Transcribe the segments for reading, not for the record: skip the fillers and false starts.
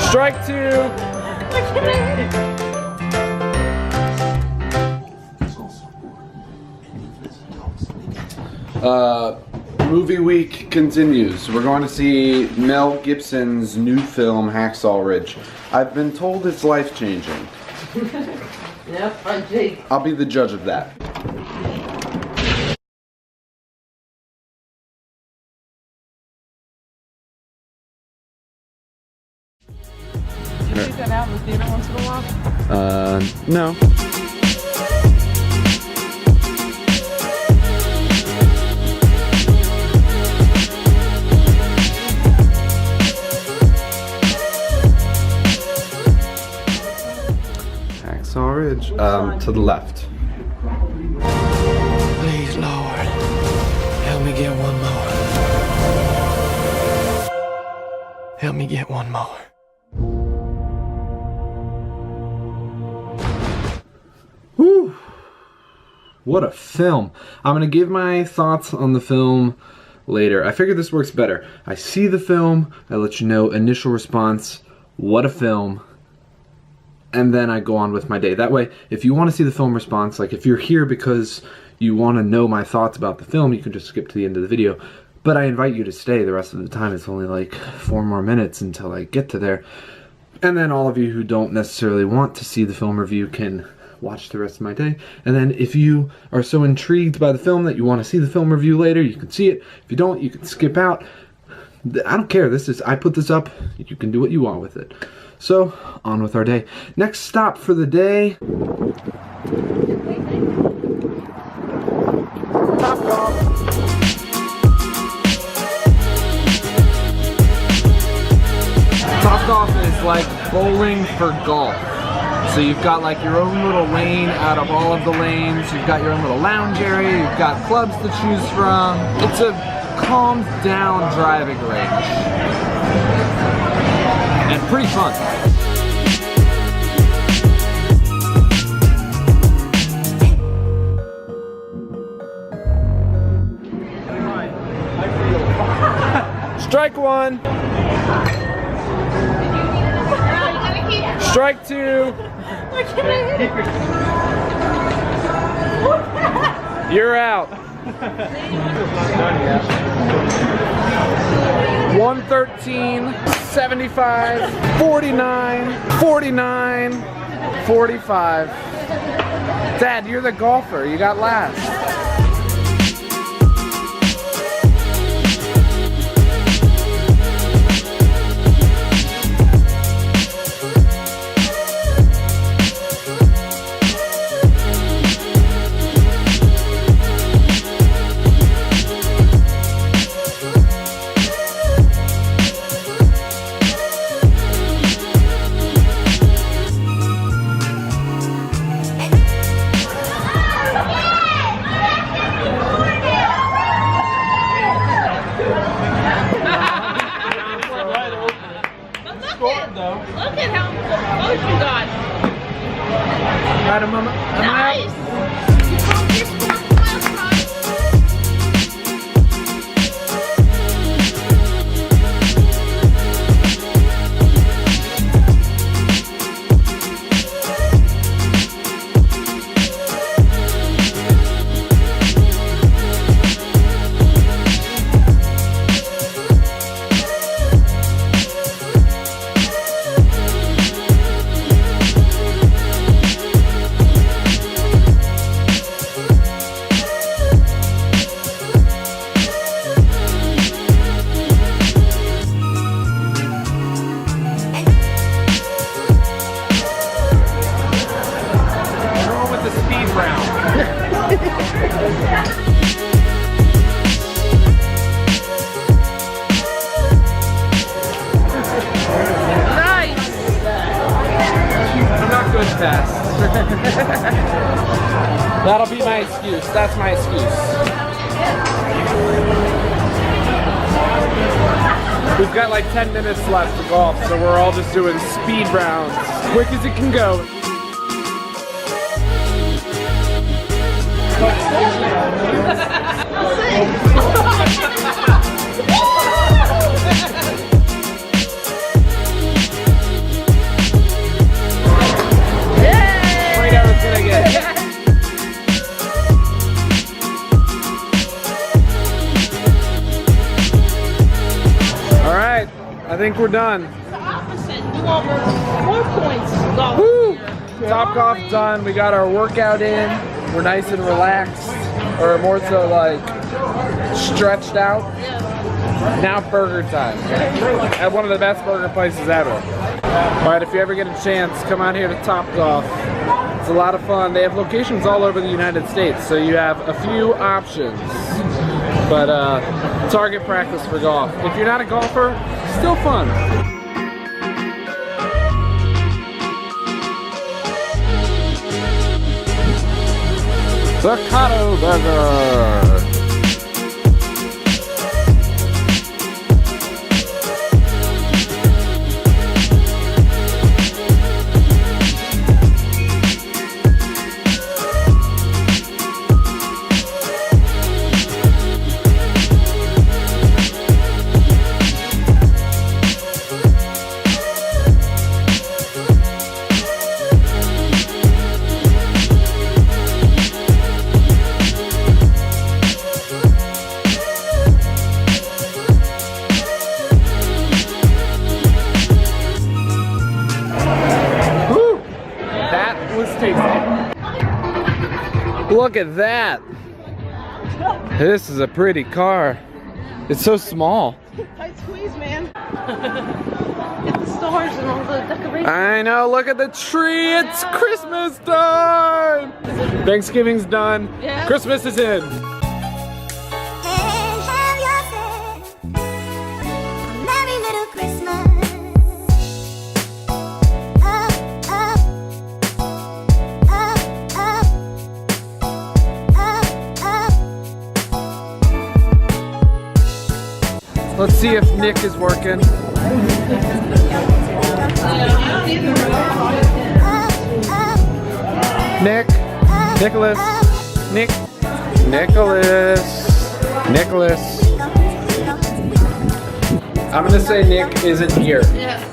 Strike two. Movie week continues. We're going to see Mel Gibson's new film, Hacksaw Ridge. I've been told it's life-changing. I'll be the judge of that. Do you take that out in the theater once in a while? No. Hacksaw Ridge, to the left. Please, Lord, help me get one more. Help me get one more. Whew. What a film. I'm gonna give my thoughts on the film later. I figured this works better. I see the film, I let you know initial response, what a film, and then I go on with my day. That way, if you want to see the film response, like if you're here because you want to know my thoughts about the film, you can just skip to the end of the video. But I invite you to stay the rest of the time. It's only like 4 more minutes until I get to there. And then all of you who don't necessarily want to see the film review can watch the rest of my day. And then if you are so intrigued by the film that you want to see the film review later, you can see it. If you don't, you can skip out. I don't care. I put this up. You can do what you want with it. So, on with our day. Next stop for the day. Topgolf. Topgolf is like bowling for golf. So you've got like your own little lane out of all of the lanes. You've got your own little lounge area. You've got clubs to choose from. It's a calmed down driving range. And pretty fun. Strike one. Strike two. You're out. 113, 75, 49, 49, 45. Dad, you're the golfer. You got last. Look at how close you got. Madam, am I Nice. That'll be my excuse. That's my excuse. We've got like 10 minutes left to golf, so we're all just doing speed rounds. Quick as it can go. I think we're done. It's the opposite. You want more points. Golf. Woo! Topgolf done. We got our workout in. We're nice and relaxed, or more so like stretched out. Now burger time at one of the best burger places ever. All right, if you ever get a chance, come out here to Topgolf. It's a lot of fun. They have locations all over the United States, so you have a few options. But target practice for golf. If you're not a golfer, still fun. Staccato burger. Look at that. This is a pretty car. It's so small. Tight squeeze, man. Get the stars and all the decorations. I know, look at the tree. It's Christmas time. Thanksgiving's done. Yeah. Christmas is in. Let's see if Nick is working. Nick, Nicholas, Nick, Nicholas. I'm gonna say Nick isn't here. Yeah.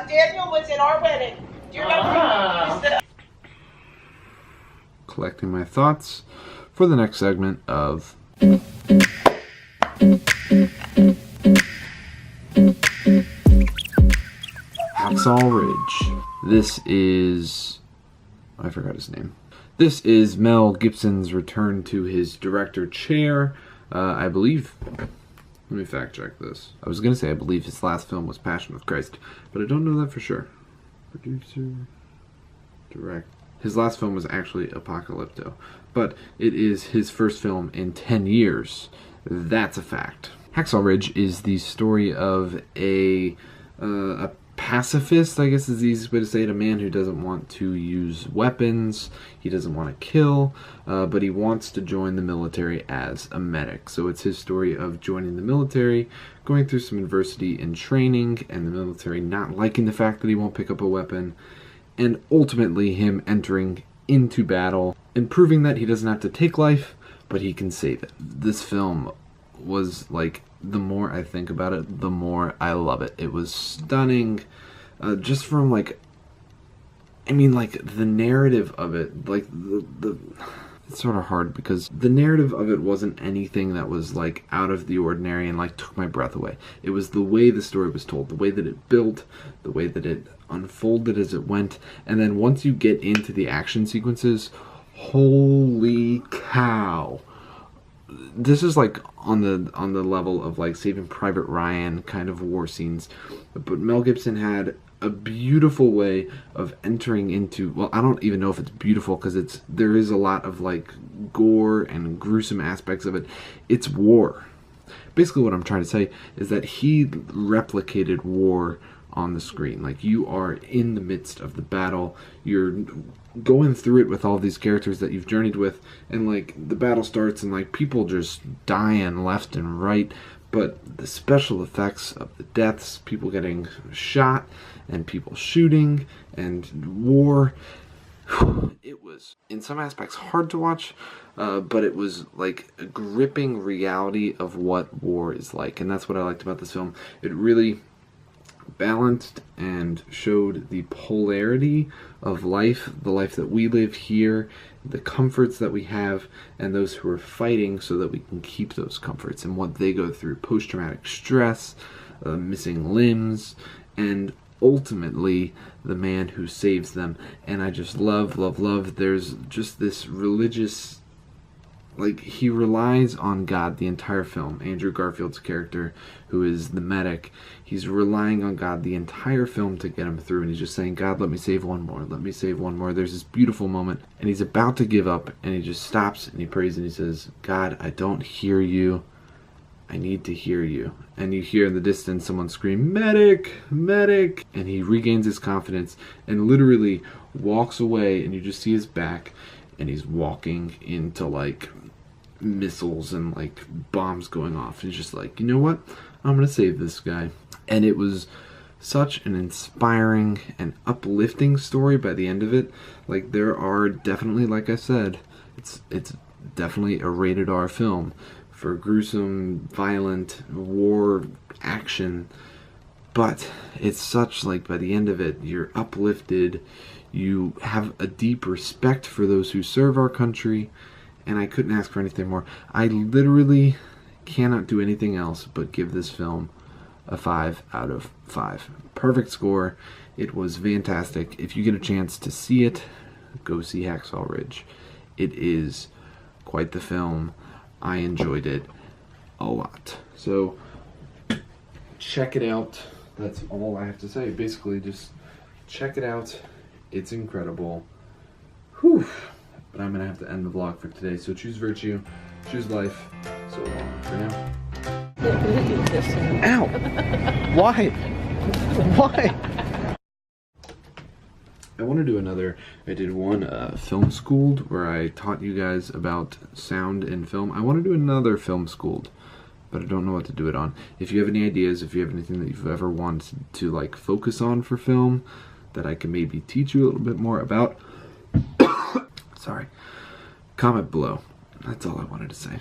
Daniel was in our wedding. Do you remember? Collecting my thoughts for the next segment of Hacksaw Ridge. This is... I forgot his name. This is Mel Gibson's return to his director chair. I believe... Let me fact check this. I was going to say I believe his last film was Passion of Christ, but I don't know that for sure. Producer, direct. His last film was actually Apocalypto, but it is his first film in 10 years. That's a fact. Hacksaw Ridge is the story of a pacifist, I guess is the easiest way to say it, a man who doesn't want to use weapons, he doesn't want to kill, but he wants to join the military as a medic. So it's his story of joining the military, going through some adversity in training, and the military not liking the fact that he won't pick up a weapon, and ultimately him entering into battle and proving that he doesn't have to take life, but he can save it. This film was like, the more I think about it, the more I love it. It was stunning, just from like, I mean, like the narrative of it, like it's sort of hard because the narrative of it wasn't anything that was like out of the ordinary and like took my breath away. It was the way the story was told, the way that it built, the way that it unfolded as it went, and then once you get into the action sequences, holy cow. This is like on the level of like Saving Private Ryan kind of war scenes, but Mel Gibson had a beautiful way of entering into, well, I don't even know if it's beautiful because there is a lot of like gore and gruesome aspects of it. It's war. Basically what I'm trying to say is that he replicated war on the screen. Like, you are in the midst of the battle, you're going through it with all these characters that you've journeyed with, and like the battle starts and like people just dying left and right, but the special effects of the deaths, people getting shot and people shooting and war, it was in some aspects hard to watch, but it was like a gripping reality of what war is like, and that's what I liked about this film. It really balanced and showed the polarity of life, the life that we live here, the comforts that we have, and those who are fighting so that we can keep those comforts, and what they go through, post-traumatic stress, missing limbs, and ultimately the man who saves them. And I just love, there's just this religious, like, he relies on God the entire film. Andrew Garfield's character, who is the medic, he's relying on God the entire film to get him through, and he's just saying, God, let me save one more, let me save one more. There's this beautiful moment, and he's about to give up, and he just stops, and he prays, and he says, God, I don't hear you, I need to hear you. And you hear in the distance someone scream, medic, medic, and he regains his confidence, and literally walks away, and you just see his back, and he's walking into, like, missiles and, like, bombs going off. He's just like, you know what? I'm gonna save this guy. And it was such an inspiring and uplifting story by the end of it. Like, there are definitely, like I said, it's definitely a rated R film for gruesome, violent, war action. But it's such, like, by the end of it, you're uplifted. You have a deep respect for those who serve our country. And I couldn't ask for anything more. I literally cannot do anything else but give this film a 5 out of 5. Perfect score. It was fantastic. If you get a chance to see it, go see Hacksaw Ridge. It is quite the film. I enjoyed it a lot. So check it out. That's all I have to say. Basically, just check it out. It's incredible. Whew. But I'm going to have to end the vlog for today. So choose virtue, choose life. So long for now. Ow! Why? Why? I want to do another. I did one film schooled where I taught you guys about sound and film. I want to do another film schooled, but I don't know what to do it on. If you have any ideas, if you have anything that you've ever wanted to, like, focus on for film that I can maybe teach you a little bit more about, sorry, comment below. That's all I wanted to say.